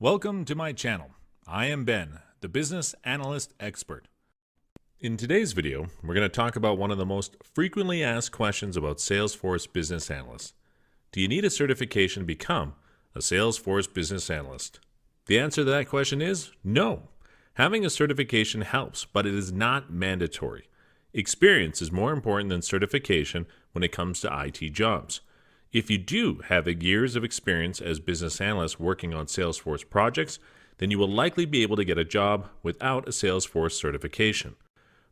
Welcome to my channel. I am Ben, the Business Analyst Expert. In today's video, we're going to talk about one of the most frequently asked questions about Salesforce Business Analyst. Do you need a certification to become a Salesforce Business Analyst? The answer to that question is no. Having a certification helps, but it is not mandatory. Experience is more important than certification when it comes to IT jobs. If you do have years of experience as business analyst working on Salesforce projects, then you will likely be able to get a job without a Salesforce certification.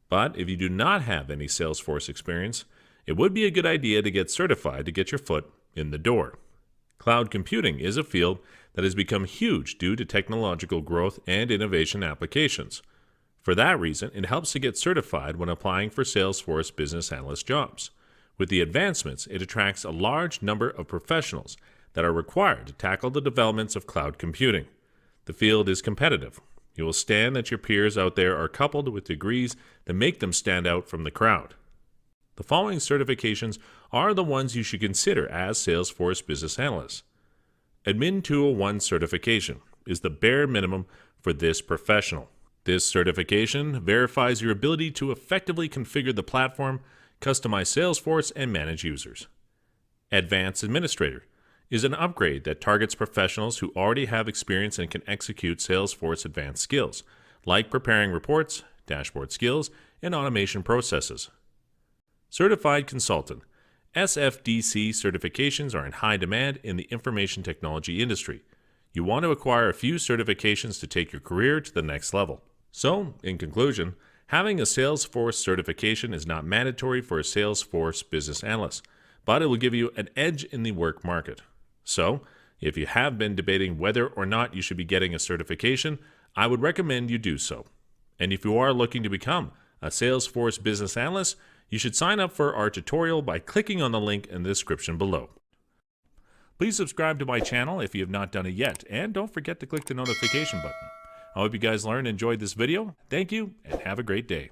But if you do not have any Salesforce experience, it would be a good idea to get certified to get your foot in the door. Cloud computing is a field that has become huge due to technological growth and innovation applications. For that reason, it helps to get certified when applying for Salesforce business analyst jobs. With the advancements, it attracts a large number of professionals that are required to tackle the developments of cloud computing. The field is competitive. You will stand that your peers out there are coupled with degrees that make them stand out from the crowd. The following certifications are the ones you should consider as Salesforce business analysts. Admin 201 certification is the bare minimum for this professional. This certification verifies your ability to effectively configure the platform, customize Salesforce, and manage users. Advanced Administrator is an upgrade that targets professionals who already have experience and can execute Salesforce advanced skills, like preparing reports, dashboard skills, and automation processes. Certified Consultant. SFDC certifications are in high demand in the information technology industry. You want to acquire a few certifications to take your career to the next level. So, in conclusion, having a Salesforce certification is not mandatory for a Salesforce business analyst, but it will give you an edge in the work market. So, if you have been debating whether or not you should be getting a certification, I would recommend you do so. And if you are looking to become a Salesforce business analyst, you should sign up for our tutorial by clicking on the link in the description below. Please subscribe to my channel if you have not done it yet, and don't forget to click the notification button. I hope you guys learned and enjoyed this video. Thank you, and have a great day.